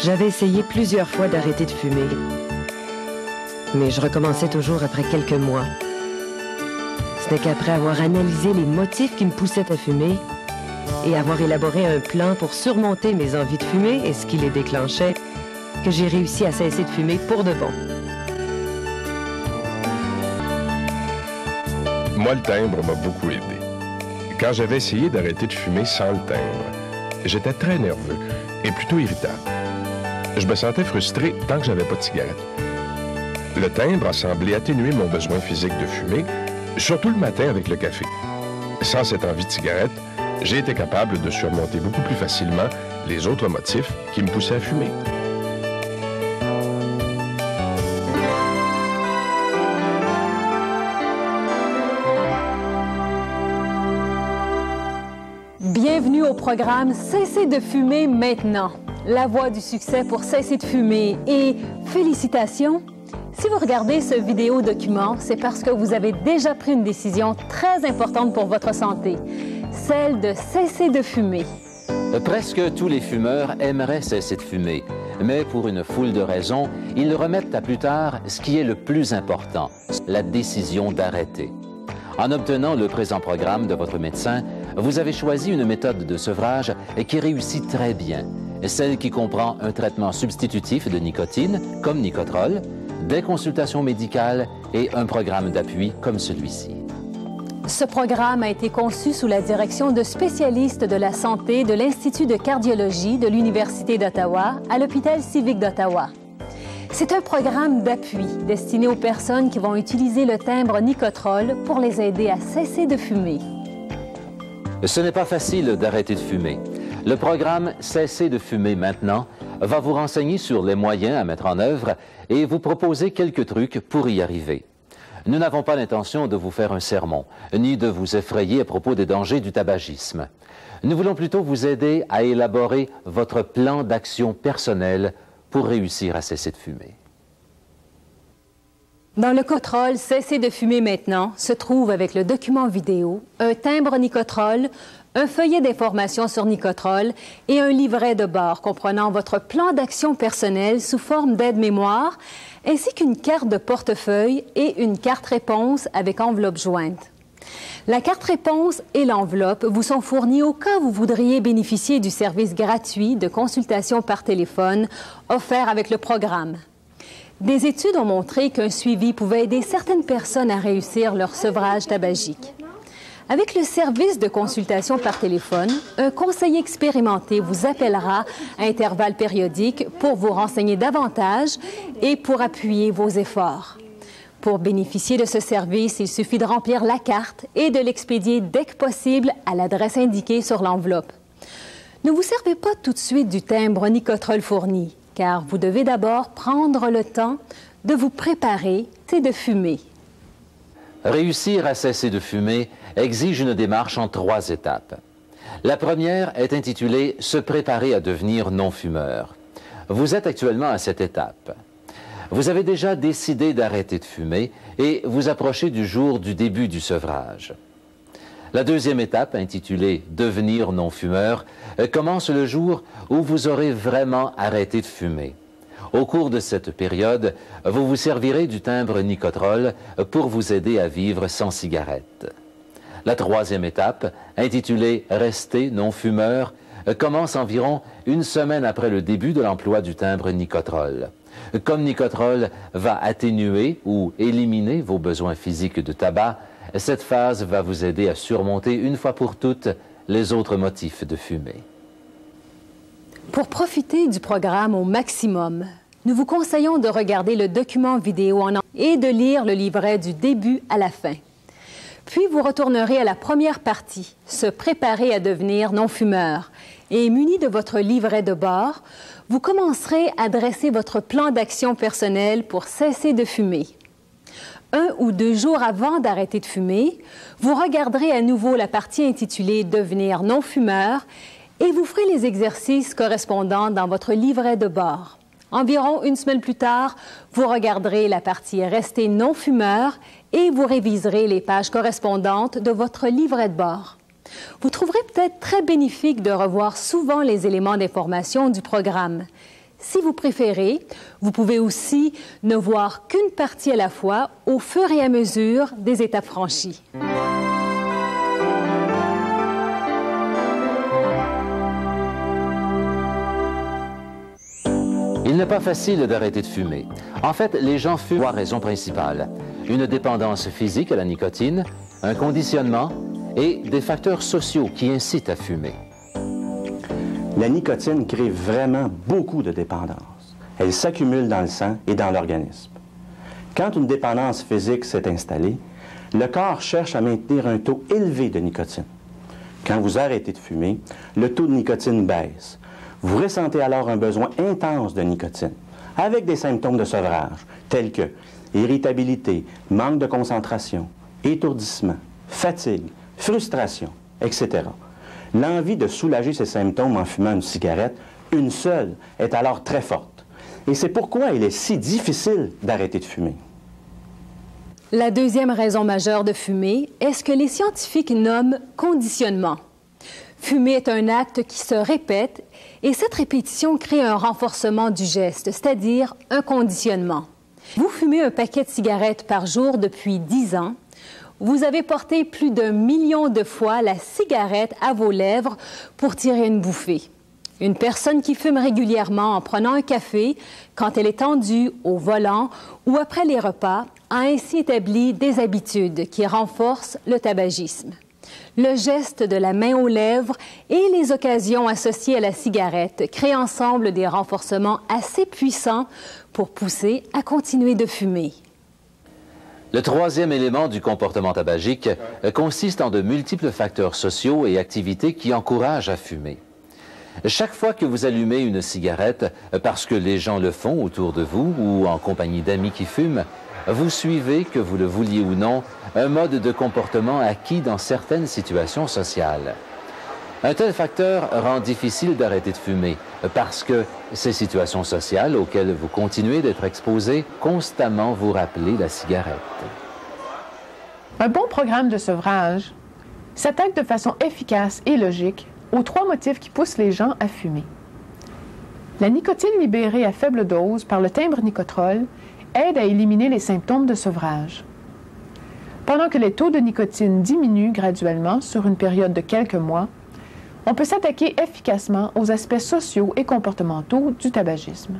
J'avais essayé plusieurs fois d'arrêter de fumer, mais je recommençais toujours après quelques mois. Ce n'est qu'après avoir analysé les motifs qui me poussaient à fumer et avoir élaboré un plan pour surmonter mes envies de fumer et ce qui les déclenchait, que j'ai réussi à cesser de fumer pour de bon. Moi, le timbre m'a beaucoup aidé. Quand j'avais essayé d'arrêter de fumer sans le timbre, j'étais très nerveux et plutôt irritable. Je me sentais frustré tant que j'avais pas de cigarette. Le timbre a semblé atténuer mon besoin physique de fumer, surtout le matin avec le café. Sans cette envie de cigarette, j'ai été capable de surmonter beaucoup plus facilement les autres motifs qui me poussaient à fumer. Bienvenue au programme Cessez de fumer maintenant. La voie du succès pour cesser de fumer. Et félicitations! Si vous regardez ce vidéo document, c'est parce que vous avez déjà pris une décision très importante pour votre santé, celle de cesser de fumer. Presque tous les fumeurs aimeraient cesser de fumer, mais pour une foule de raisons, ils remettent à plus tard ce qui est le plus important, la décision d'arrêter. En obtenant le présent programme de votre médecin, vous avez choisi une méthode de sevrage qui réussit très bien, celle qui comprend un traitement substitutif de nicotine, comme Nicotrol, des consultations médicales et un programme d'appui comme celui-ci. Ce programme a été conçu sous la direction de spécialistes de la santé de l'Institut de cardiologie de l'Université d'Ottawa à l'Hôpital civique d'Ottawa. C'est un programme d'appui destiné aux personnes qui vont utiliser le timbre Nicotrol pour les aider à cesser de fumer. Ce n'est pas facile d'arrêter de fumer. Le programme Cessez de fumer maintenant va vous renseigner sur les moyens à mettre en œuvre et vous proposer quelques trucs pour y arriver. Nous n'avons pas l'intention de vous faire un sermon, ni de vous effrayer à propos des dangers du tabagisme. Nous voulons plutôt vous aider à élaborer votre plan d'action personnel pour réussir à cesser de fumer. Dans le Nicotrol Cessez de fumer maintenant se trouve avec le document vidéo, un timbre Nicotrol, un feuillet d'informations sur Nicotrol et un livret de bord comprenant votre plan d'action personnel sous forme d'aide-mémoire, ainsi qu'une carte de portefeuille et une carte réponse avec enveloppe jointe. La carte réponse et l'enveloppe vous sont fournies au cas où vous voudriez bénéficier du service gratuit de consultation par téléphone offert avec le programme. Des études ont montré qu'un suivi pouvait aider certaines personnes à réussir leur sevrage tabagique. Avec le service de consultation par téléphone, un conseiller expérimenté vous appellera à intervalles périodiques pour vous renseigner davantage et pour appuyer vos efforts. Pour bénéficier de ce service, il suffit de remplir la carte et de l'expédier dès que possible à l'adresse indiquée sur l'enveloppe. Ne vous servez pas tout de suite du timbre Nicotrol fourni, car vous devez d'abord prendre le temps de vous préparer et de fumer. Réussir à cesser de fumer exige une démarche en 3 étapes. La première est intitulée « Se préparer à devenir non-fumeur ». Vous êtes actuellement à cette étape. Vous avez déjà décidé d'arrêter de fumer et vous approchez du jour du début du sevrage. La deuxième étape, intitulée « Devenir non-fumeur », commence le jour où vous aurez vraiment arrêté de fumer. Au cours de cette période, vous vous servirez du timbre Nicotrol pour vous aider à vivre sans cigarette. La troisième étape, intitulée « Rester non-fumeur », commence environ 1 semaine après le début de l'emploi du timbre Nicotrol. Comme Nicotrol va atténuer ou éliminer vos besoins physiques de tabac, cette phase va vous aider à surmonter une fois pour toutes les autres motifs de fumer. Pour profiter du programme au maximum, nous vous conseillons de regarder le document vidéo et de lire le livret du début à la fin. Puis vous retournerez à la première partie, se préparer à devenir non-fumeur. Et muni de votre livret de bord, vous commencerez à dresser votre plan d'action personnel pour cesser de fumer. 1 ou 2 jours avant d'arrêter de fumer, vous regarderez à nouveau la partie intitulée « Devenir non-fumeur » et vous ferez les exercices correspondants dans votre livret de bord. Environ 1 semaine plus tard, vous regarderez la partie « Rester non-fumeur » et vous réviserez les pages correspondantes de votre livret de bord. Vous trouverez peut-être très bénéfique de revoir souvent les éléments d'information du programme. Si vous préférez, vous pouvez aussi ne voir qu'une partie à la fois au fur et à mesure des étapes franchies. Il n'est pas facile d'arrêter de fumer. En fait, les gens fument pour trois raisons principales. Une dépendance physique à la nicotine, un conditionnement et des facteurs sociaux qui incitent à fumer. La nicotine crée vraiment beaucoup de dépendance. Elle s'accumule dans le sang et dans l'organisme. Quand une dépendance physique s'est installée, le corps cherche à maintenir un taux élevé de nicotine. Quand vous arrêtez de fumer, le taux de nicotine baisse. Vous ressentez alors un besoin intense de nicotine, avec des symptômes de sevrage, tels que irritabilité, manque de concentration, étourdissement, fatigue, frustration, etc. L'envie de soulager ces symptômes en fumant une cigarette, une seule, est alors très forte. Et c'est pourquoi il est si difficile d'arrêter de fumer. La deuxième raison majeure de fumer est ce que les scientifiques nomment conditionnement. Fumer est un acte qui se répète et cette répétition crée un renforcement du geste, c'est-à-dire un conditionnement. Vous fumez un paquet de cigarettes par jour depuis 10 ans. Vous avez porté plus d'1 million de fois la cigarette à vos lèvres pour tirer une bouffée. Une personne qui fume régulièrement en prenant un café, quand elle est tendue, au volant ou après les repas, a ainsi établi des habitudes qui renforcent le tabagisme. Le geste de la main aux lèvres et les occasions associées à la cigarette créent ensemble des renforcements assez puissants pour pousser à continuer de fumer. Le troisième élément du comportement tabagique consiste en de multiples facteurs sociaux et activités qui encouragent à fumer. Chaque fois que vous allumez une cigarette, parce que les gens le font autour de vous ou en compagnie d'amis qui fument, vous suivez, que vous le vouliez ou non, un mode de comportement acquis dans certaines situations sociales. Un tel facteur rend difficile d'arrêter de fumer parce que ces situations sociales auxquelles vous continuez d'être exposé constamment vous rappellent la cigarette. Un bon programme de sevrage s'attaque de façon efficace et logique aux trois motifs qui poussent les gens à fumer. La nicotine libérée à faible dose par le timbre nicotrol aide à éliminer les symptômes de sevrage. Pendant que les taux de nicotine diminuent graduellement sur une période de quelques mois, on peut s'attaquer efficacement aux aspects sociaux et comportementaux du tabagisme.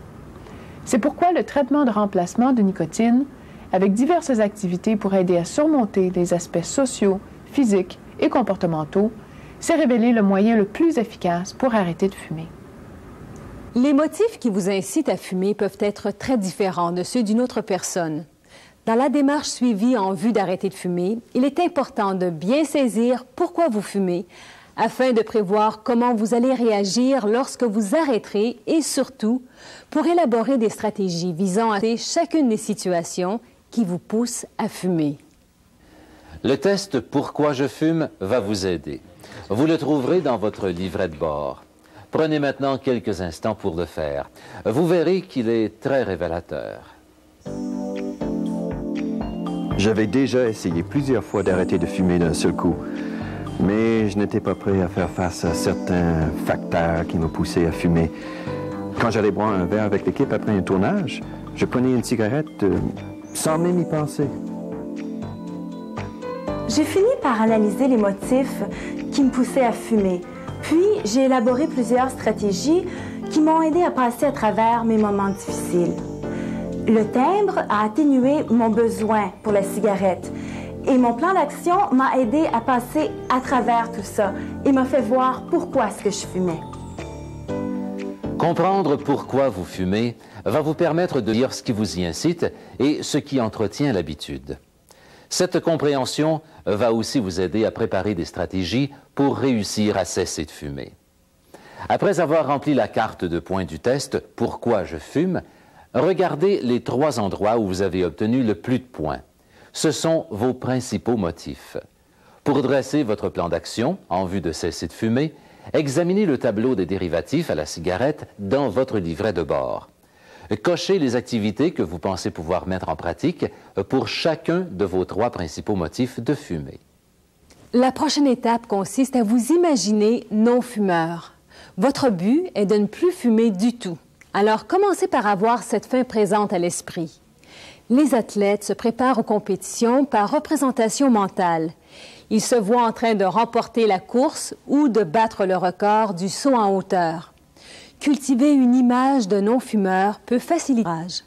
C'est pourquoi le traitement de remplacement de nicotine, avec diverses activités pour aider à surmonter les aspects sociaux, physiques et comportementaux, s'est révélé le moyen le plus efficace pour arrêter de fumer. Les motifs qui vous incitent à fumer peuvent être très différents de ceux d'une autre personne. Dans la démarche suivie en vue d'arrêter de fumer, il est important de bien saisir pourquoi vous fumez, afin de prévoir comment vous allez réagir lorsque vous arrêterez et surtout pour élaborer des stratégies visant à traiter chacune des situations qui vous poussent à fumer. Le test « Pourquoi je fume » va vous aider. Vous le trouverez dans votre livret de bord. Prenez maintenant quelques instants pour le faire. Vous verrez qu'il est très révélateur. J'avais déjà essayé plusieurs fois d'arrêter de fumer d'un seul coup, mais je n'étais pas prêt à faire face à certains facteurs qui me poussaient à fumer. Quand j'allais boire un verre avec l'équipe après un tournage, je prenais une cigarette sans même y penser. J'ai fini par analyser les motifs qui me poussaient à fumer. Puis, j'ai élaboré plusieurs stratégies qui m'ont aidé à passer à travers mes moments difficiles. Le timbre a atténué mon besoin pour la cigarette et mon plan d'action m'a aidé à passer à travers tout ça et m'a fait voir pourquoi est-ce que je fumais. Comprendre pourquoi vous fumez va vous permettre de lire ce qui vous y incite et ce qui entretient l'habitude. Cette compréhension va aussi vous aider à préparer des stratégies pour réussir à cesser de fumer. Après avoir rempli la carte de points du test « Pourquoi je fume ?», regardez les 3 endroits où vous avez obtenu le plus de points. Ce sont vos principaux motifs. Pour dresser votre plan d'action en vue de cesser de fumer, examinez le tableau des dérivatifs à la cigarette dans votre livret de bord. Cochez les activités que vous pensez pouvoir mettre en pratique pour chacun de vos 3 principaux motifs de fumer. La prochaine étape consiste à vous imaginer non-fumeur. Votre but est de ne plus fumer du tout. Alors, commencez par avoir cette fin présente à l'esprit. Les athlètes se préparent aux compétitions par représentation mentale. Ils se voient en train de remporter la course ou de battre le record du saut en hauteur. Cultiver une image de non-fumeur peut faciliter l'âge.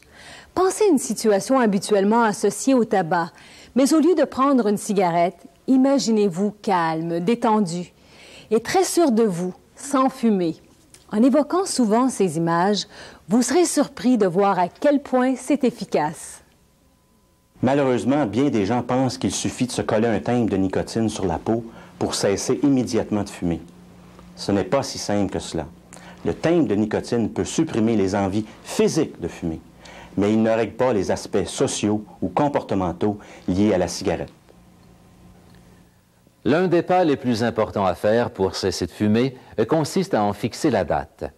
Pensez à une situation habituellement associée au tabac, mais au lieu de prendre une cigarette, imaginez-vous calme, détendu et très sûr de vous, sans fumer. En évoquant souvent ces images, vous serez surpris de voir à quel point c'est efficace. Malheureusement, bien des gens pensent qu'il suffit de se coller un timbre de nicotine sur la peau pour cesser immédiatement de fumer. Ce n'est pas si simple que cela. Le timbre de nicotine peut supprimer les envies physiques de fumer, mais il ne règle pas les aspects sociaux ou comportementaux liés à la cigarette. L'un des pas les plus importants à faire pour cesser de fumer consiste à en fixer la date.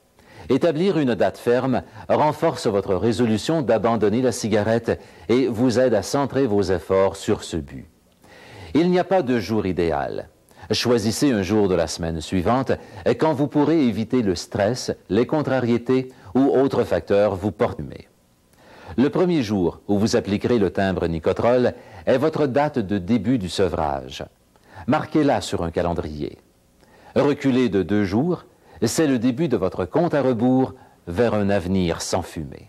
Établir une date ferme renforce votre résolution d'abandonner la cigarette et vous aide à centrer vos efforts sur ce but. Il n'y a pas de jour idéal. Choisissez un jour de la semaine suivante quand vous pourrez éviter le stress, les contrariétés ou autres facteurs vous portant à fumer. Le premier jour où vous appliquerez le timbre Nicotrol est votre date de début du sevrage. Marquez-la sur un calendrier. Reculez de 2 jours, c'est le début de votre compte à rebours vers un avenir sans fumée.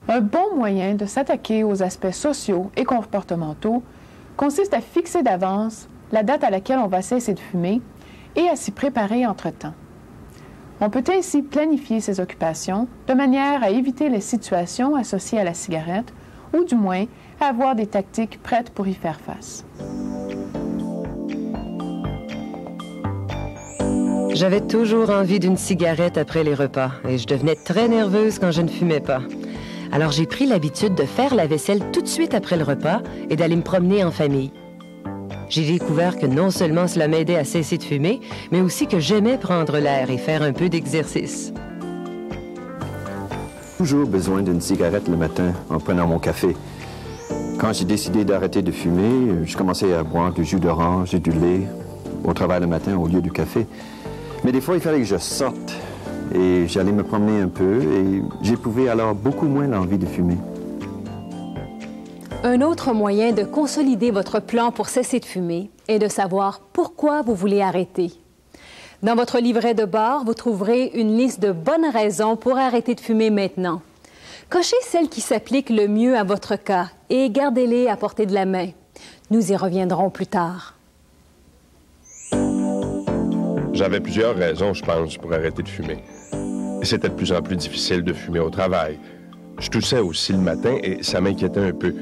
Un bon moyen de s'attaquer aux aspects sociaux et comportementaux consiste à fixer d'avance la date à laquelle on va cesser de fumer et à s'y préparer entre-temps. On peut ainsi planifier ses occupations de manière à éviter les situations associées à la cigarette ou du moins à avoir des tactiques prêtes pour y faire face. J'avais toujours envie d'une cigarette après les repas et je devenais très nerveuse quand je ne fumais pas. Alors j'ai pris l'habitude de faire la vaisselle tout de suite après le repas et d'aller me promener en famille. J'ai découvert que non seulement cela m'aidait à cesser de fumer, mais aussi que j'aimais prendre l'air et faire un peu d'exercice. Toujours besoin d'une cigarette le matin en prenant mon café. Quand j'ai décidé d'arrêter de fumer, je commençais à boire du jus d'orange et du lait au travail le matin au lieu du café. Mais des fois, il fallait que je sorte et j'allais me promener un peu et j'éprouvais alors beaucoup moins l'envie de fumer. Un autre moyen de consolider votre plan pour cesser de fumer est de savoir pourquoi vous voulez arrêter. Dans votre livret de bord, vous trouverez une liste de bonnes raisons pour arrêter de fumer maintenant. Cochez celles qui s'appliquent le mieux à votre cas et gardez-les à portée de la main. Nous y reviendrons plus tard. J'avais plusieurs raisons, je pense, pour arrêter de fumer. C'était de plus en plus difficile de fumer au travail. Je toussais aussi le matin et ça m'inquiétait un peu.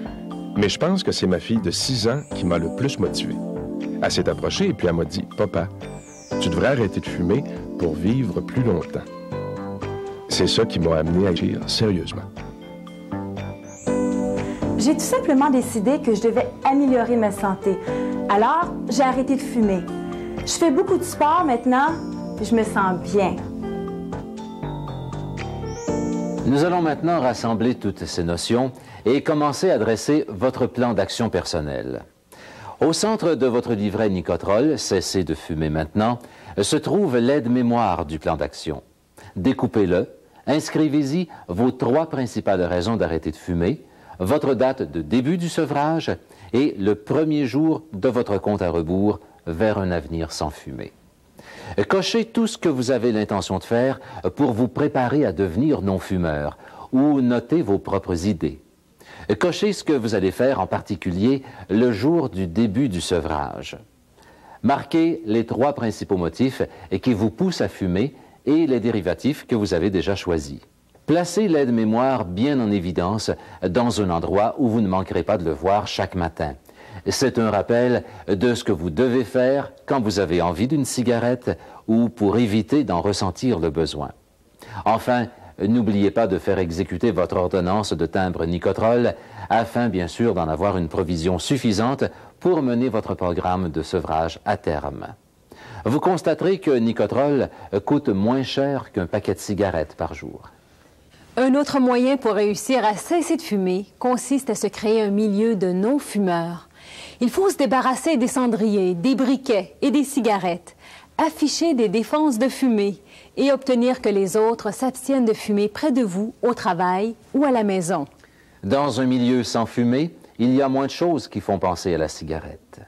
Mais je pense que c'est ma fille de 6 ans qui m'a le plus motivé. Elle s'est approchée et puis elle m'a dit « Papa, tu devrais arrêter de fumer pour vivre plus longtemps. » C'est ça qui m'a amené à agir sérieusement. J'ai tout simplement décidé que je devais améliorer ma santé. Alors, j'ai arrêté de fumer. Je fais beaucoup de sport maintenant, et je me sens bien. Nous allons maintenant rassembler toutes ces notions et commencer à dresser votre plan d'action personnel. Au centre de votre livret Nicotrol, Cessez de fumer maintenant, se trouve l'aide-mémoire du plan d'action. Découpez-le, inscrivez-y vos 3 principales raisons d'arrêter de fumer, votre date de début du sevrage et le premier jour de votre compte à rebours vers un avenir sans fumée. Cochez tout ce que vous avez l'intention de faire pour vous préparer à devenir non-fumeur ou notez vos propres idées. Cochez ce que vous allez faire en particulier le jour du début du sevrage. Marquez les 3 principaux motifs qui vous poussent à fumer et les dérivatifs que vous avez déjà choisis. Placez l'aide-mémoire bien en évidence dans un endroit où vous ne manquerez pas de le voir chaque matin. C'est un rappel de ce que vous devez faire quand vous avez envie d'une cigarette ou pour éviter d'en ressentir le besoin. Enfin, n'oubliez pas de faire exécuter votre ordonnance de timbre Nicotrol afin, bien sûr, d'en avoir une provision suffisante pour mener votre programme de sevrage à terme. Vous constaterez que Nicotrol coûte moins cher qu'un paquet de cigarettes par jour. Un autre moyen pour réussir à cesser de fumer consiste à se créer un milieu de non-fumeurs. Il faut se débarrasser des cendriers, des briquets et des cigarettes. Afficher des défenses de fumée et obtenir que les autres s'abstiennent de fumer près de vous, au travail ou à la maison. Dans un milieu sans fumée, il y a moins de choses qui font penser à la cigarette.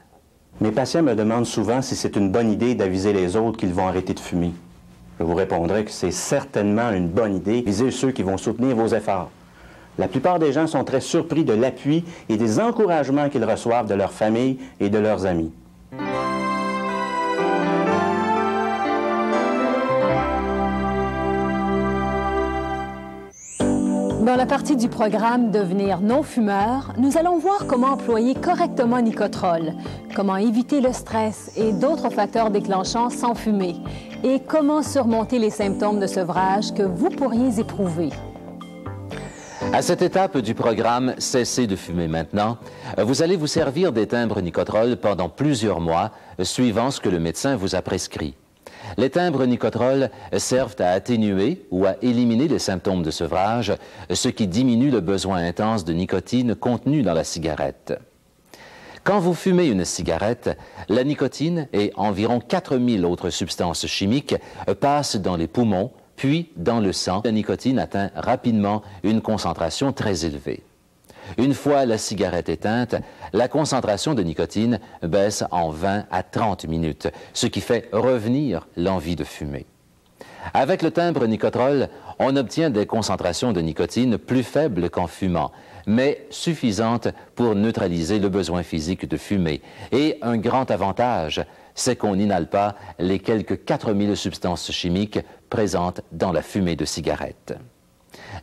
Mes patients me demandent souvent si c'est une bonne idée d'aviser les autres qu'ils vont arrêter de fumer. Je vous répondrai que c'est certainement une bonne idée. Visez ceux qui vont soutenir vos efforts. La plupart des gens sont très surpris de l'appui et des encouragements qu'ils reçoivent de leur famille et de leurs amis. Dans la partie du programme Devenir non-fumeur, nous allons voir comment employer correctement Nicotrol, comment éviter le stress et d'autres facteurs déclenchants sans fumer, et comment surmonter les symptômes de sevrage que vous pourriez éprouver. À cette étape du programme Cessez de fumer maintenant, vous allez vous servir des timbres Nicotrol pendant plusieurs mois, suivant ce que le médecin vous a prescrit. Les timbres Nicotrol servent à atténuer ou à éliminer les symptômes de sevrage, ce qui diminue le besoin intense de nicotine contenu dans la cigarette. Quand vous fumez une cigarette, la nicotine et environ 4000 autres substances chimiques passent dans les poumons, puis dans le sang. La nicotine atteint rapidement une concentration très élevée. Une fois la cigarette éteinte, la concentration de nicotine baisse en 20 à 30 minutes, ce qui fait revenir l'envie de fumer. Avec le timbre Nicotrol, on obtient des concentrations de nicotine plus faibles qu'en fumant, mais suffisantes pour neutraliser le besoin physique de fumer. Et un grand avantage, c'est qu'on n'inhale pas les quelques 4000 substances chimiques présentes dans la fumée de cigarette.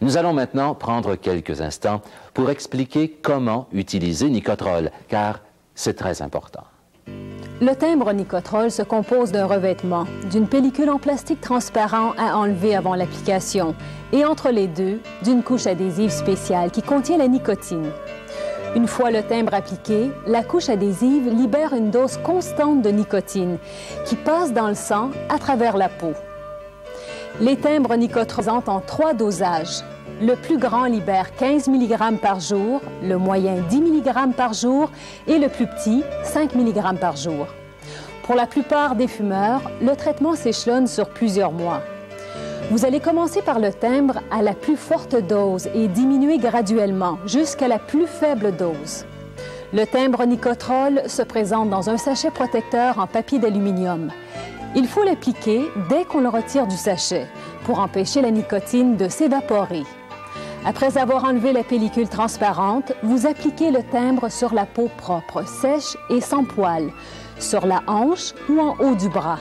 Nous allons maintenant prendre quelques instants pour expliquer comment utiliser Nicotrol, car c'est très important. Le timbre Nicotrol se compose d'un revêtement, d'une pellicule en plastique transparent à enlever avant l'application, et entre les deux, d'une couche adhésive spéciale qui contient la nicotine. Une fois le timbre appliqué, la couche adhésive libère une dose constante de nicotine qui passe dans le sang à travers la peau. Les timbres Nicotrol sont en 3 dosages. Le plus grand libère 15 mg par jour, le moyen 10 mg par jour et le plus petit 5 mg par jour. Pour la plupart des fumeurs, le traitement s'échelonne sur plusieurs mois. Vous allez commencer par le timbre à la plus forte dose et diminuer graduellement jusqu'à la plus faible dose. Le timbre Nicotrol se présente dans un sachet protecteur en papier d'aluminium. Il faut l'appliquer dès qu'on le retire du sachet pour empêcher la nicotine de s'évaporer. Après avoir enlevé la pellicule transparente, vous appliquez le timbre sur la peau propre, sèche et sans poils, sur la hanche ou en haut du bras.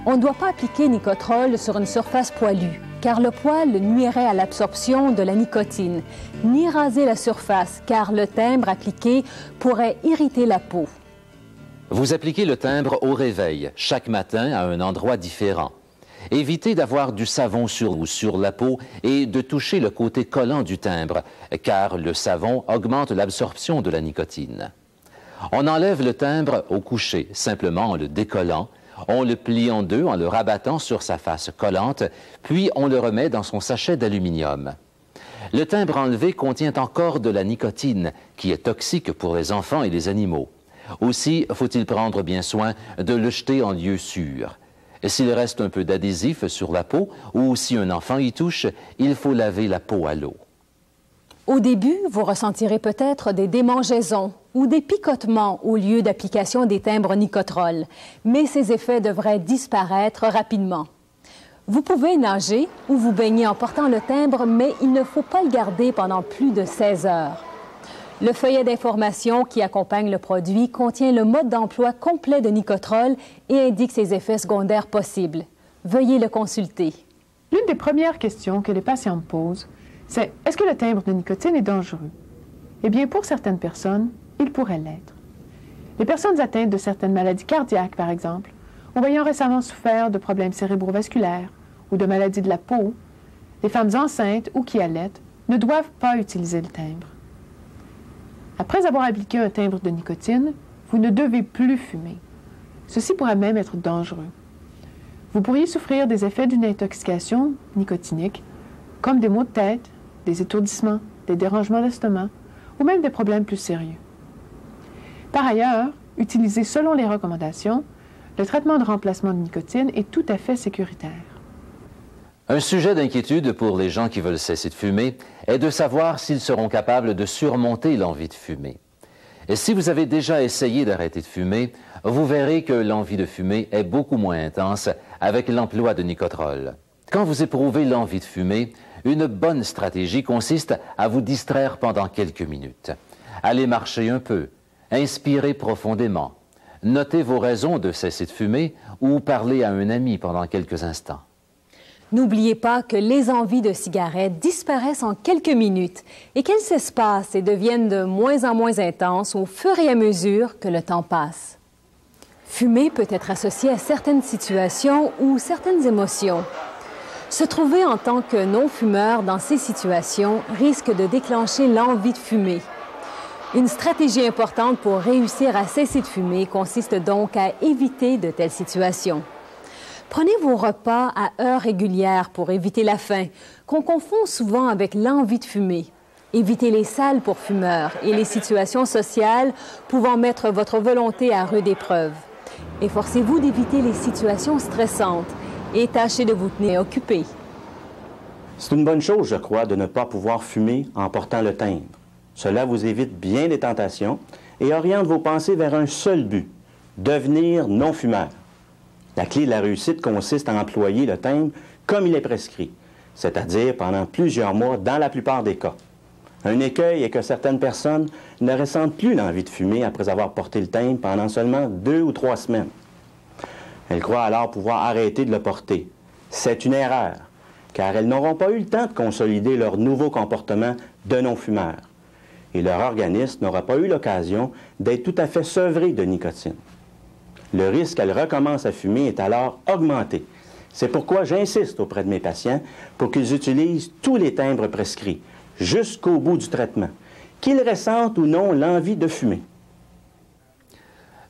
On ne doit pas appliquer Nicotrol sur une surface poilue, car le poil nuirait à l'absorption de la nicotine, ni raser la surface, car le timbre appliqué pourrait irriter la peau. Vous appliquez le timbre au réveil, chaque matin à un endroit différent. Évitez d'avoir du savon sur la peau et de toucher le côté collant du timbre, car le savon augmente l'absorption de la nicotine. On enlève le timbre au coucher, simplement en le décollant. On le plie en deux en le rabattant sur sa face collante, puis on le remet dans son sachet d'aluminium. Le timbre enlevé contient encore de la nicotine, qui est toxique pour les enfants et les animaux. Aussi, faut-il prendre bien soin de le jeter en lieu sûr. S'il reste un peu d'adhésif sur la peau ou si un enfant y touche, il faut laver la peau à l'eau. Au début, vous ressentirez peut-être des démangeaisons ou des picotements au lieu d'application des timbres Nicotrol, mais ces effets devraient disparaître rapidement. Vous pouvez nager ou vous baigner en portant le timbre, mais il ne faut pas le garder pendant plus de 16 heures. Le feuillet d'information qui accompagne le produit contient le mode d'emploi complet de Nicotrol et indique ses effets secondaires possibles. Veuillez le consulter. L'une des premières questions que les patients me posent, c'est « Est-ce que le timbre de nicotine est dangereux? » Eh bien, pour certaines personnes, il pourrait l'être. Les personnes atteintes de certaines maladies cardiaques, par exemple, ou ayant récemment souffert de problèmes cérébrovasculaires ou de maladies de la peau, les femmes enceintes ou qui allaitent ne doivent pas utiliser le timbre. Après avoir appliqué un timbre de nicotine, vous ne devez plus fumer. Ceci pourrait même être dangereux. Vous pourriez souffrir des effets d'une intoxication nicotinique, comme des maux de tête, des étourdissements, des dérangements d'estomac ou même des problèmes plus sérieux. Par ailleurs, utilisé selon les recommandations, le traitement de remplacement de nicotine est tout à fait sécuritaire. Un sujet d'inquiétude pour les gens qui veulent cesser de fumer est de savoir s'ils seront capables de surmonter l'envie de fumer. Et si vous avez déjà essayé d'arrêter de fumer, vous verrez que l'envie de fumer est beaucoup moins intense avec l'emploi de Nicotrol. Quand vous éprouvez l'envie de fumer, une bonne stratégie consiste à vous distraire pendant quelques minutes. Allez marcher un peu, inspirez profondément, notez vos raisons de cesser de fumer ou parlez à un ami pendant quelques instants. N'oubliez pas que les envies de cigarettes disparaissent en quelques minutes et qu'elles s'espacent et deviennent de moins en moins intenses au fur et à mesure que le temps passe. Fumer peut être associé à certaines situations ou certaines émotions. Se trouver en tant que non-fumeur dans ces situations risque de déclencher l'envie de fumer. Une stratégie importante pour réussir à cesser de fumer consiste donc à éviter de telles situations. Prenez vos repas à heures régulières pour éviter la faim, qu'on confond souvent avec l'envie de fumer. Évitez les salles pour fumeurs et les situations sociales pouvant mettre votre volonté à rude épreuve. Efforcez-vous d'éviter les situations stressantes et tâchez de vous tenir occupé. C'est une bonne chose, je crois, de ne pas pouvoir fumer en portant le timbre. Cela vous évite bien des tentations et oriente vos pensées vers un seul but, devenir non-fumeur. La clé de la réussite consiste à employer le timbre comme il est prescrit, c'est-à-dire pendant plusieurs mois dans la plupart des cas. Un écueil est que certaines personnes ne ressentent plus l'envie de fumer après avoir porté le timbre pendant seulement 2 ou 3 semaines. Elles croient alors pouvoir arrêter de le porter. C'est une erreur, car elles n'auront pas eu le temps de consolider leur nouveau comportement de non-fumeur. Et leur organisme n'aura pas eu l'occasion d'être tout à fait sevré de nicotine. Le risque qu'elles recommencent à fumer est alors augmenté. C'est pourquoi j'insiste auprès de mes patients pour qu'ils utilisent tous les timbres prescrits, jusqu'au bout du traitement, qu'ils ressentent ou non l'envie de fumer.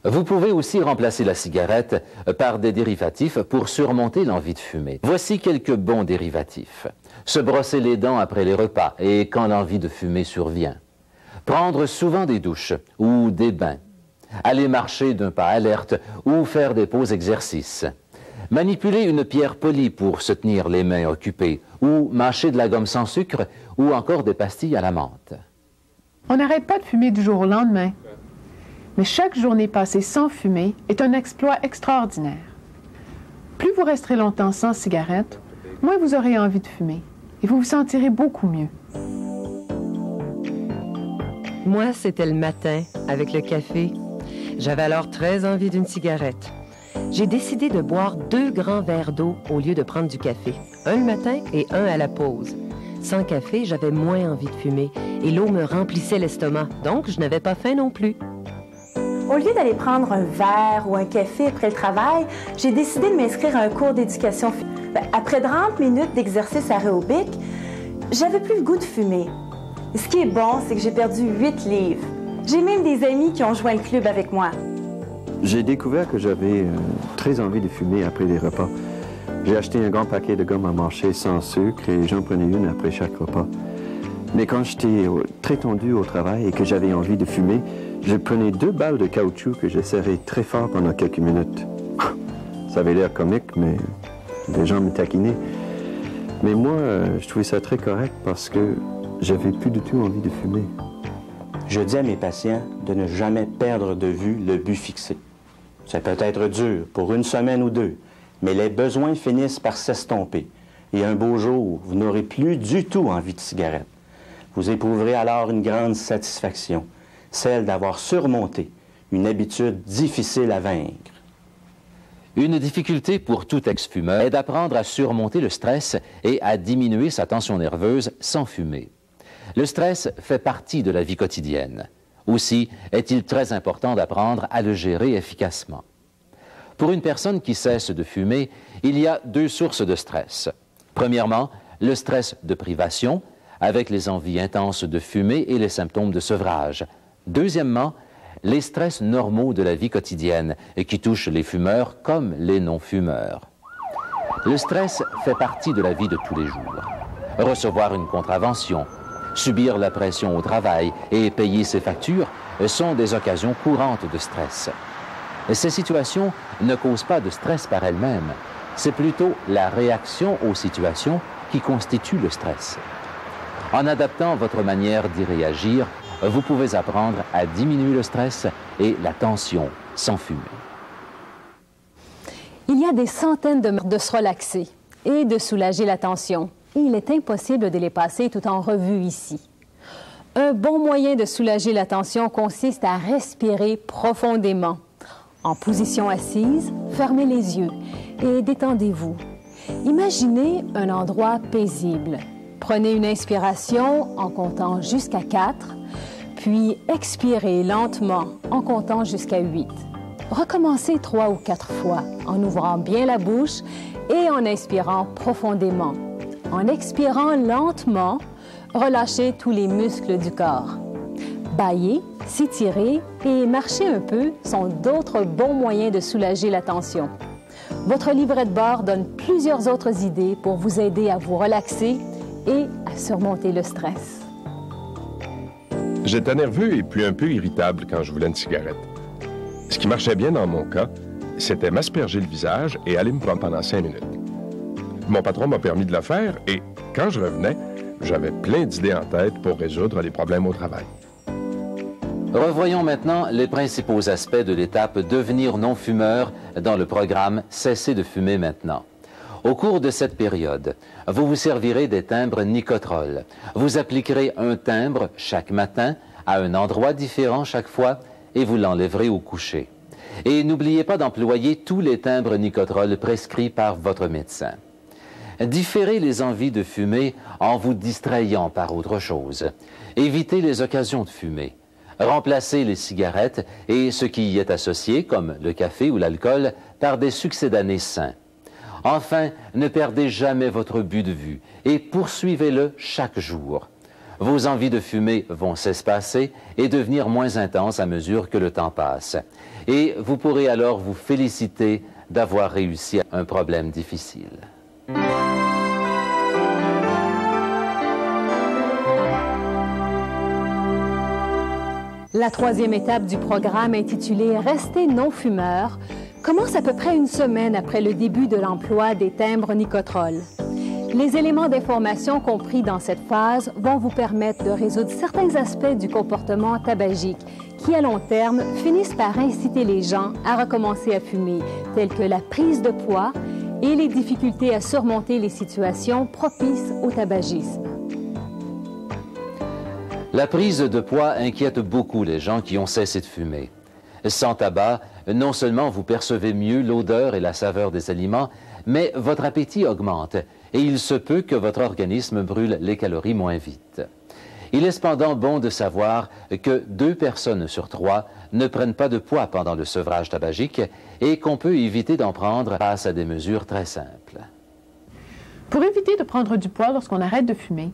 Vous pouvez aussi remplacer la cigarette par des dérivatifs pour surmonter l'envie de fumer. Voici quelques bons dérivatifs. Se brosser les dents après les repas et quand l'envie de fumer survient. Prendre souvent des douches ou des bains. Aller marcher d'un pas alerte ou faire des pauses exercices. Manipuler une pierre polie pour se tenir les mains occupées ou mâcher de la gomme sans sucre ou encore des pastilles à la menthe. On n'arrête pas de fumer du jour au lendemain. Mais chaque journée passée sans fumer est un exploit extraordinaire. Plus vous resterez longtemps sans cigarette, moins vous aurez envie de fumer et vous vous sentirez beaucoup mieux. Moi, c'était le matin, avec le café. J'avais alors très envie d'une cigarette. J'ai décidé de boire 2 grands verres d'eau au lieu de prendre du café. Un le matin et un à la pause. Sans café, j'avais moins envie de fumer et l'eau me remplissait l'estomac, donc je n'avais pas faim non plus. Au lieu d'aller prendre un verre ou un café après le travail, j'ai décidé de m'inscrire à un cours d'éducation. Après 30 minutes d'exercice aérobique, j'avais plus le goût de fumer. Ce qui est bon, c'est que j'ai perdu 8 livres. J'ai même des amis qui ont joint le club avec moi. J'ai découvert que j'avais très envie de fumer après les repas. J'ai acheté un grand paquet de gomme à mâcher sans sucre et j'en prenais une après chaque repas. Mais quand j'étais très tendu au travail et que j'avais envie de fumer, je prenais 2 balles de caoutchouc que je serrais très fort pendant quelques minutes. Ça avait l'air comique, mais les gens me taquinaient. Mais moi, je trouvais ça très correct parce que j'avais plus du tout envie de fumer. Je dis à mes patients de ne jamais perdre de vue le but fixé. Ça peut être dur pour 1 semaine ou 2, mais les besoins finissent par s'estomper. Et un beau jour, vous n'aurez plus du tout envie de cigarette. Vous éprouverez alors une grande satisfaction, celle d'avoir surmonté une habitude difficile à vaincre. Une difficulté pour tout ex-fumeur est d'apprendre à surmonter le stress et à diminuer sa tension nerveuse sans fumer. Le stress fait partie de la vie quotidienne. Aussi est-il très important d'apprendre à le gérer efficacement. Pour une personne qui cesse de fumer, il y a 2 sources de stress. Premièrement, le stress de privation, avec les envies intenses de fumer et les symptômes de sevrage. Deuxièmement, les stress normaux de la vie quotidienne et qui touchent les fumeurs comme les non-fumeurs. Le stress fait partie de la vie de tous les jours. Recevoir une contravention, subir la pression au travail et payer ses factures sont des occasions courantes de stress. Ces situations ne causent pas de stress par elles-mêmes. C'est plutôt la réaction aux situations qui constitue le stress. En adaptant votre manière d'y réagir, vous pouvez apprendre à diminuer le stress et la tension sans fumer. Il y a des centaines de manières de se relaxer et de soulager la tension. Et il est impossible de les passer tout en revue ici. Un bon moyen de soulager la tension consiste à respirer profondément. En position assise, fermez les yeux et détendez-vous. Imaginez un endroit paisible. Prenez une inspiration en comptant jusqu'à 4, puis expirez lentement en comptant jusqu'à 8. Recommencez 3 ou 4 fois en ouvrant bien la bouche et en inspirant profondément. En expirant lentement, relâchez tous les muscles du corps. Bâiller, s'étirer et marcher un peu sont d'autres bons moyens de soulager la tension. Votre livret de bord donne plusieurs autres idées pour vous aider à vous relaxer et à surmonter le stress. J'étais nerveux et puis un peu irritable quand je voulais une cigarette. Ce qui marchait bien dans mon cas, c'était m'asperger le visage et aller me prendre pendant 5 minutes. Mon patron m'a permis de le faire et quand je revenais, j'avais plein d'idées en tête pour résoudre les problèmes au travail. Revoyons maintenant les principaux aspects de l'étape « Devenir non-fumeur » dans le programme « Cessez de fumer maintenant ». Au cours de cette période, vous vous servirez des timbres Nicotrol. Vous appliquerez un timbre chaque matin à un endroit différent chaque fois et vous l'enlèverez au coucher. Et n'oubliez pas d'employer tous les timbres Nicotrol prescrits par votre médecin. Différez les envies de fumer en vous distrayant par autre chose. Évitez les occasions de fumer. Remplacez les cigarettes et ce qui y est associé, comme le café ou l'alcool, par des succédanés sains. Enfin, ne perdez jamais votre but de vue et poursuivez-le chaque jour. Vos envies de fumer vont s'espacer et devenir moins intenses à mesure que le temps passe. Et vous pourrez alors vous féliciter d'avoir réussi un problème difficile. La troisième étape du programme, intitulée « Rester non-fumeur », commence à peu près une semaine après le début de l'emploi des timbres Nicotrol. Les éléments d'information compris dans cette phase vont vous permettre de résoudre certains aspects du comportement tabagique qui, à long terme, finissent par inciter les gens à recommencer à fumer, tels que la prise de poids et les difficultés à surmonter les situations propices au tabagisme. La prise de poids inquiète beaucoup les gens qui ont cessé de fumer. Sans tabac, non seulement vous percevez mieux l'odeur et la saveur des aliments, mais votre appétit augmente et il se peut que votre organisme brûle les calories moins vite. Il est cependant bon de savoir que 2 personnes sur 3 ne prennent pas de poids pendant le sevrage tabagique et qu'on peut éviter d'en prendre grâce à des mesures très simples. Pour éviter de prendre du poids lorsqu'on arrête de fumer,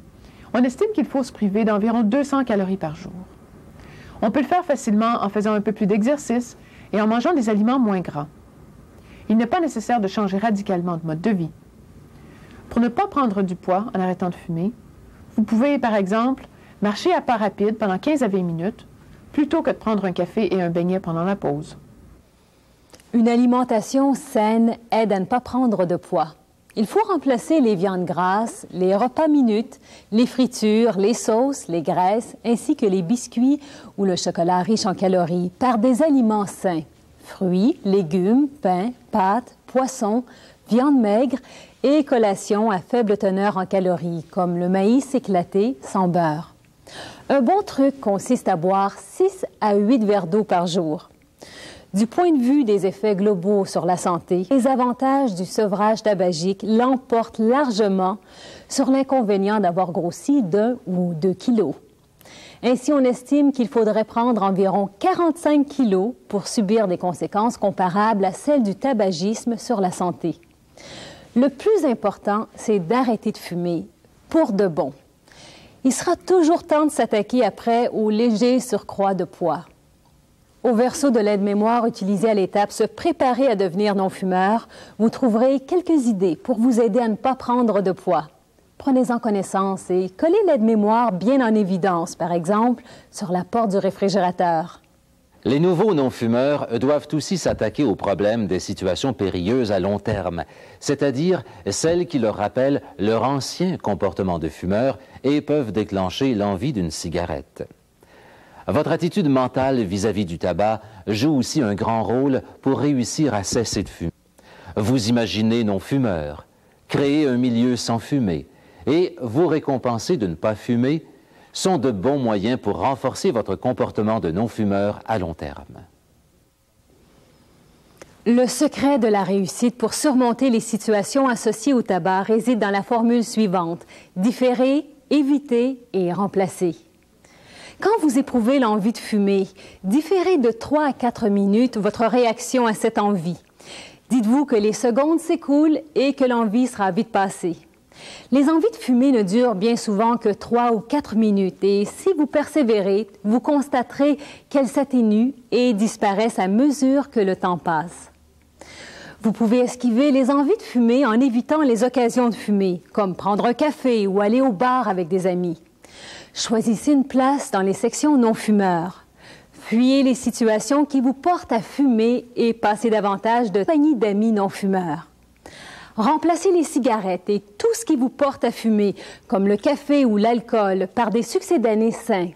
on estime qu'il faut se priver d'environ 200 calories par jour. On peut le faire facilement en faisant un peu plus d'exercice et en mangeant des aliments moins gras. Il n'est pas nécessaire de changer radicalement de mode de vie. Pour ne pas prendre du poids en arrêtant de fumer, vous pouvez, par exemple, marcher à pas rapide pendant 15 à 20 minutes, plutôt que de prendre un café et un beignet pendant la pause. Une alimentation saine aide à ne pas prendre de poids. Il faut remplacer les viandes grasses, les repas minutes, les fritures, les sauces, les graisses, ainsi que les biscuits ou le chocolat riche en calories par des aliments sains. Fruits, légumes, pain, pâtes, poissons, viande maigre et collations à faible teneur en calories, comme le maïs éclaté sans beurre. Un bon truc consiste à boire 6 à 8 verres d'eau par jour. Du point de vue des effets globaux sur la santé, les avantages du sevrage tabagique l'emportent largement sur l'inconvénient d'avoir grossi d'1 ou 2 kilos. Ainsi, on estime qu'il faudrait prendre environ 45 kilos pour subir des conséquences comparables à celles du tabagisme sur la santé. Le plus important, c'est d'arrêter de fumer pour de bon. Il sera toujours temps de s'attaquer après au léger surcroît de poids. Au verso de l'aide-mémoire utilisé à l'étape « Se préparer à devenir non-fumeur », vous trouverez quelques idées pour vous aider à ne pas prendre de poids. Prenez-en connaissance et collez l'aide-mémoire bien en évidence, par exemple, sur la porte du réfrigérateur. Les nouveaux non-fumeurs doivent aussi s'attaquer au problème des situations périlleuses à long terme, c'est-à-dire celles qui leur rappellent leur ancien comportement de fumeur et peuvent déclencher l'envie d'une cigarette. Votre attitude mentale vis-à-vis du tabac joue aussi un grand rôle pour réussir à cesser de fumer. Vous imaginez non-fumeur, créer un milieu sans fumée et vous récompenser de ne pas fumer sont de bons moyens pour renforcer votre comportement de non-fumeur à long terme. Le secret de la réussite pour surmonter les situations associées au tabac réside dans la formule suivante: différer, éviter et remplacer. Quand vous éprouvez l'envie de fumer, différez de 3 à 4 minutes votre réaction à cette envie. Dites-vous que les secondes s'écoulent et que l'envie sera vite passée. Les envies de fumer ne durent bien souvent que 3 ou 4 minutes et si vous persévérez, vous constaterez qu'elles s'atténuent et disparaissent à mesure que le temps passe. Vous pouvez esquiver les envies de fumer en évitant les occasions de fumer, comme prendre un café ou aller au bar avec des amis. Choisissez une place dans les sections non-fumeurs. Fuyez les situations qui vous portent à fumer et passez davantage de compagnie d'amis non-fumeurs. Remplacez les cigarettes et tout ce qui vous porte à fumer, comme le café ou l'alcool, par des succédanés sains.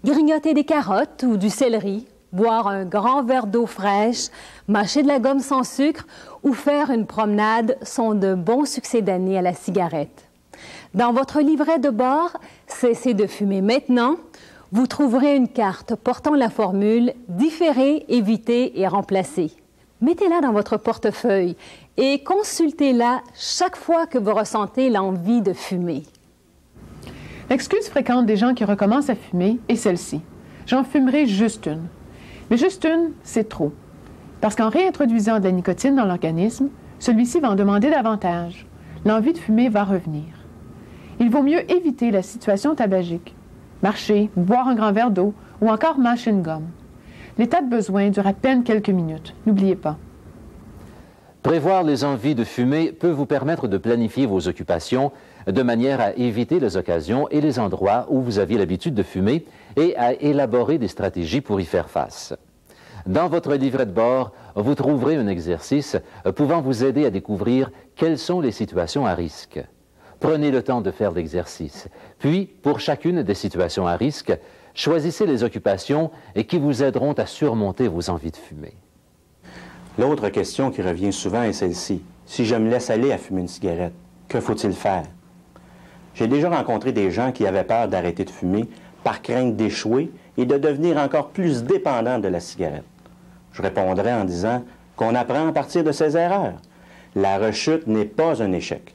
Grignoter des carottes ou du céleri, boire un grand verre d'eau fraîche, mâcher de la gomme sans sucre ou faire une promenade sont de bons succédanés à la cigarette. Dans votre livret de bord « Cessez de fumer maintenant », vous trouverez une carte portant la formule « Différer, éviter et remplacer ». Mettez-la dans votre portefeuille et consultez-la chaque fois que vous ressentez l'envie de fumer. L'excuse fréquente des gens qui recommencent à fumer est celle-ci: j'en fumerai juste une. Mais juste une, c'est trop. Parce qu'en réintroduisant de la nicotine dans l'organisme, celui-ci va en demander davantage. L'envie de fumer va revenir. Il vaut mieux éviter la situation tabagique. Marcher, boire un grand verre d'eau ou encore mâcher une gomme. L'état de besoin dure à peine quelques minutes. N'oubliez pas. Prévoir les envies de fumer peut vous permettre de planifier vos occupations de manière à éviter les occasions et les endroits où vous aviez l'habitude de fumer et à élaborer des stratégies pour y faire face. Dans votre livret de bord, vous trouverez un exercice pouvant vous aider à découvrir quelles sont les situations à risque. Prenez le temps de faire l'exercice. Puis, pour chacune des situations à risque, choisissez les occupations qui vous aideront à surmonter vos envies de fumer. L'autre question qui revient souvent est celle-ci. Si je me laisse aller à fumer une cigarette, que faut-il faire? J'ai déjà rencontré des gens qui avaient peur d'arrêter de fumer par crainte d'échouer et de devenir encore plus dépendants de la cigarette. Je répondrai en disant qu'on apprend à partir de ses erreurs. La rechute n'est pas un échec,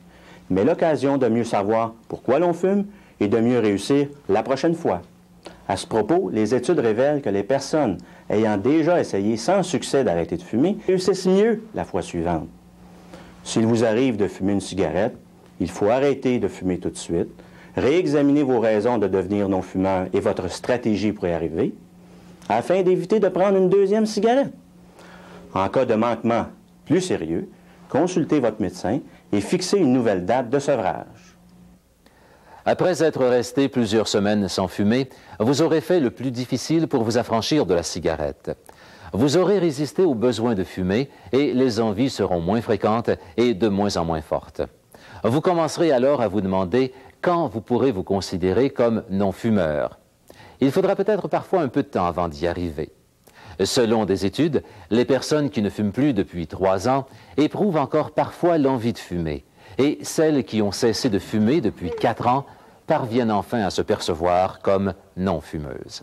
mais l'occasion de mieux savoir pourquoi l'on fume et de mieux réussir la prochaine fois. À ce propos, les études révèlent que les personnes ayant déjà essayé sans succès d'arrêter de fumer réussissent mieux la fois suivante. S'il vous arrive de fumer une cigarette, il faut arrêter de fumer tout de suite, réexaminer vos raisons de devenir non-fumeur et votre stratégie pour y arriver, afin d'éviter de prendre une deuxième cigarette. En cas de manquement plus sérieux, consultez votre médecin et fixez une nouvelle date de sevrage. Après être resté plusieurs semaines sans fumer, vous aurez fait le plus difficile pour vous affranchir de la cigarette. Vous aurez résisté au besoin de fumer et les envies seront moins fréquentes et de moins en moins fortes. Vous commencerez alors à vous demander quand vous pourrez vous considérer comme non-fumeur. Il faudra peut-être parfois un peu de temps avant d'y arriver. Selon des études, les personnes qui ne fument plus depuis 3 ans éprouvent encore parfois l'envie de fumer. Et celles qui ont cessé de fumer depuis 4 ans parviennent enfin à se percevoir comme non-fumeuses.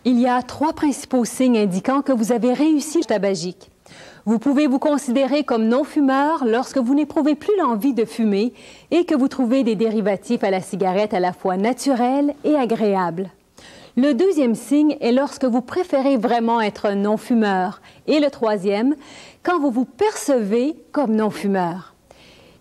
Il y a 3 principaux signes indiquant que vous avez réussi le tabagique. Vous pouvez vous considérer comme non-fumeur lorsque vous n'éprouvez plus l'envie de fumer et que vous trouvez des dérivatifs à la cigarette à la fois naturels et agréables. Le 2e signe est lorsque vous préférez vraiment être non-fumeur. Et le 3e, quand vous vous percevez comme non-fumeur.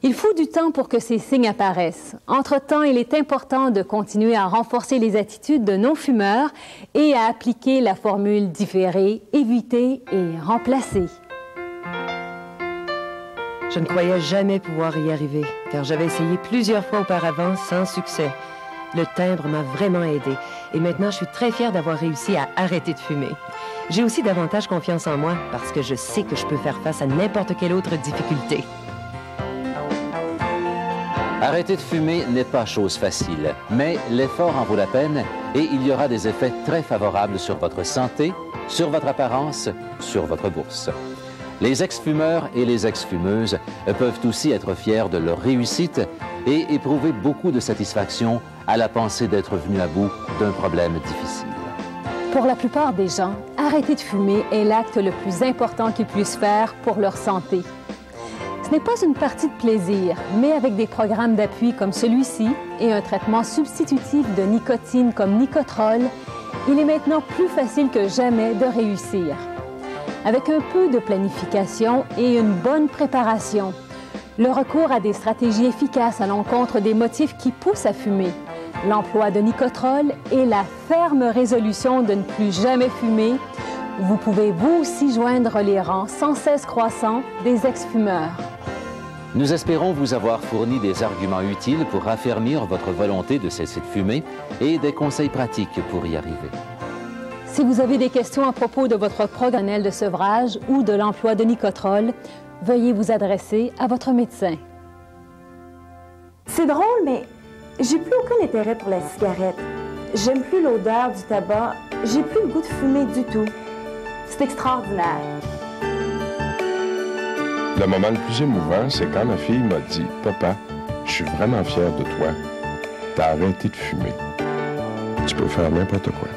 Il faut du temps pour que ces signes apparaissent. Entre-temps, il est important de continuer à renforcer les attitudes de non-fumeurs et à appliquer la formule différer, éviter et remplacer. Je ne croyais jamais pouvoir y arriver, car j'avais essayé plusieurs fois auparavant sans succès. Le timbre m'a vraiment aidée et maintenant je suis très fière d'avoir réussi à arrêter de fumer. J'ai aussi davantage confiance en moi parce que je sais que je peux faire face à n'importe quelle autre difficulté. Arrêter de fumer n'est pas chose facile, mais l'effort en vaut la peine et il y aura des effets très favorables sur votre santé, sur votre apparence, sur votre bourse. Les ex-fumeurs et les ex-fumeuses peuvent aussi être fiers de leur réussite et éprouver beaucoup de satisfaction à la pensée d'être venus à bout d'un problème difficile. Pour la plupart des gens, arrêter de fumer est l'acte le plus important qu'ils puissent faire pour leur santé. Ce n'est pas une partie de plaisir, mais avec des programmes d'appui comme celui-ci et un traitement substitutif de nicotine comme Nicotrol, il est maintenant plus facile que jamais de réussir. Avec un peu de planification et une bonne préparation, le recours à des stratégies efficaces à l'encontre des motifs qui poussent à fumer, l'emploi de Nicotrol et la ferme résolution de ne plus jamais fumer, vous pouvez vous aussi joindre les rangs sans cesse croissants des ex-fumeurs. Nous espérons vous avoir fourni des arguments utiles pour affermir votre volonté de cesser de fumer et des conseils pratiques pour y arriver. Si vous avez des questions à propos de votre programme de sevrage ou de l'emploi de Nicotrol, veuillez vous adresser à votre médecin. C'est drôle, mais j'ai plus aucun intérêt pour la cigarette. J'aime plus l'odeur du tabac. J'ai plus le goût de fumer du tout. C'est extraordinaire. Le moment le plus émouvant, c'est quand ma fille m'a dit « Papa, je suis vraiment fière de toi. T'as arrêté de fumer. Tu peux faire n'importe quoi. »